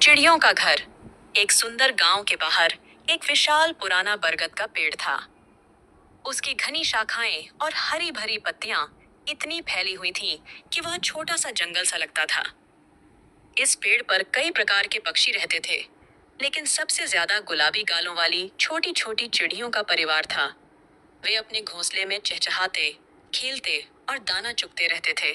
चिड़ियों का घर। एक सुंदर गांव के बाहर एक विशाल पुराना बरगद का पेड़ था। उसकी घनी शाखाएं और हरी भरी पत्तियां इतनी फैली हुई थीं कि वह छोटा सा जंगल सा लगता था। इस पेड़ पर कई प्रकार के पक्षी रहते थे, लेकिन सबसे ज्यादा गुलाबी गालों वाली छोटी छोटी चिड़ियों का परिवार था। वे अपने घोंसले में चहचहाते, खेलते और दाना चुगते रहते थे।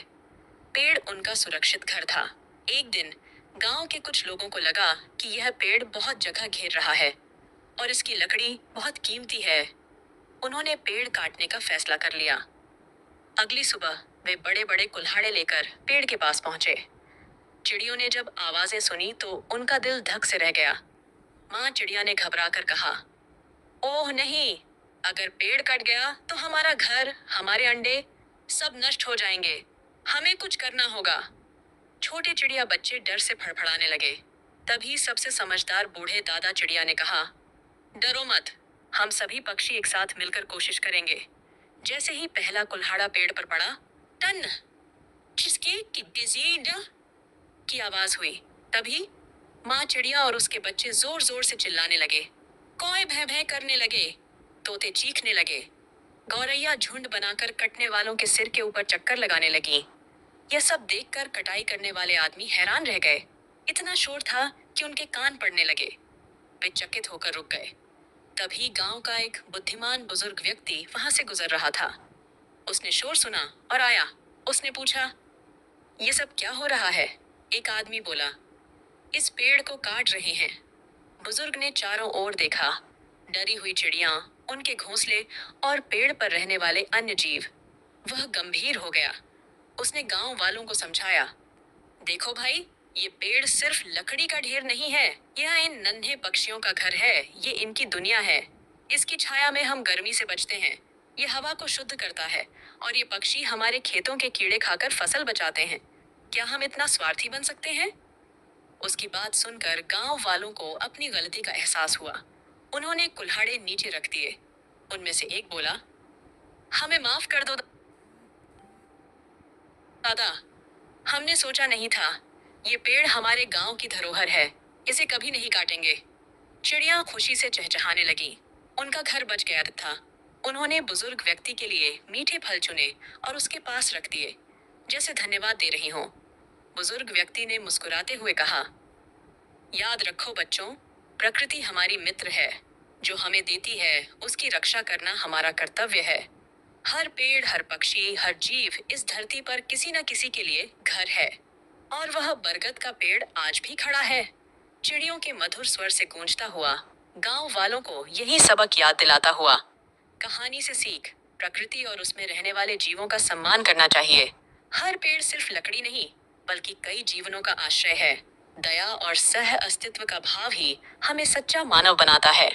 पेड़ उनका सुरक्षित घर था। एक दिन गांव के कुछ लोगों को लगा कि यह पेड़ बहुत जगह घेर रहा है और इसकी लकड़ी बहुत कीमती है। उन्होंने पेड़ काटने का फैसला कर लिया। अगली सुबह वे बड़े बड़े कुल्हाड़े लेकर पेड़ के पास पहुंचे। चिड़ियों ने जब आवाजें सुनी तो उनका दिल धक से रह गया। माँ चिड़िया ने घबरा कर कहा, ओह नहीं, अगर पेड़ कट गया तो हमारा घर, हमारे अंडे सब नष्ट हो जाएंगे। हमें कुछ करना होगा। छोटे चिड़िया बच्चे डर से फड़फड़ाने लगे। तभी सबसे समझदार बूढ़े दादा चिड़िया ने कहा, डरो मत, हम सभी पक्षी एक साथ मिलकर कोशिश करेंगे। जैसे ही पहला कुल्हाड़ा पेड़ पर पड़ा, टन खिसके की आवाज हुई। तभी माँ चिड़िया और उसके बच्चे जोर जोर से चिल्लाने लगे। कौए भय भय करने लगे, तोते चीखने लगे, गौरैया झुंड बनाकर कटने वालों के सिर के ऊपर चक्कर लगाने लगी। यह सब देखकर कटाई करने वाले आदमी हैरान रह गए। इतना शोर था कि उनके कान पड़ने लगे। वे चकित होकर रुक गए। तभी गांव का एक बुद्धिमान बुजुर्ग व्यक्ति वहां से गुजर रहा था। उसने शोर सुना और आया। उसने पूछा, ये सब क्या हो रहा है? एक आदमी बोला, इस पेड़ को काट रहे हैं। बुजुर्ग ने चारों ओर देखा। डरी हुई चिड़ियां, उनके घोंसले और पेड़ पर रहने वाले अन्य जीव। वह गंभीर हो गया। उसने गांव वालों को समझाया, देखो भाई, ये पेड़ सिर्फ लकड़ी का ढेर नहीं है, यह इन नन्हे पक्षियों का घर है। ये इनकी दुनिया है। इसकी छाया में हम गर्मी से बचते हैं। ये हवा को शुद्ध करता है और ये पक्षी हमारे खेतों के कीड़े खाकर फसल बचाते हैं। क्या हम इतना स्वार्थी बन सकते हैं? उसकी बात सुनकर गांव वालों को अपनी गलती का एहसास हुआ। उन्होंने कुल्हाड़े नीचे रख दिए। उनमें से एक बोला, हमें माफ कर दो दादा, हमने सोचा नहीं था। ये पेड़ हमारे गांव की धरोहर है, इसे कभी नहीं काटेंगे। चिड़िया खुशी से चहचहाने लगी। उनका घर बच गया था। उन्होंने बुजुर्ग व्यक्ति के लिए मीठे फल चुने और उसके पास रख दिए, जैसे धन्यवाद दे रही हो। बुजुर्ग व्यक्ति ने मुस्कुराते हुए कहा, याद रखो बच्चों, प्रकृति हमारी मित्र है। जो हमें देती है उसकी रक्षा करना हमारा कर्तव्य है। हर पेड़, हर पक्षी, हर जीव इस धरती पर किसी न किसी के लिए घर है, और वह बरगद का पेड़ आज भी खड़ा है। चिड़ियों के मधुर स्वर से गूंजता हुआ गांव वालों को यही सबक याद दिलाता हुआ, कहानी से सीख, प्रकृति और उसमें रहने वाले जीवों का सम्मान करना चाहिए। हर पेड़ सिर्फ लकड़ी नहीं, बल्कि कई जीवनों का आश्रय है। दया और सह अस्तित्व का भाव ही हमें सच्चा मानव बनाता है।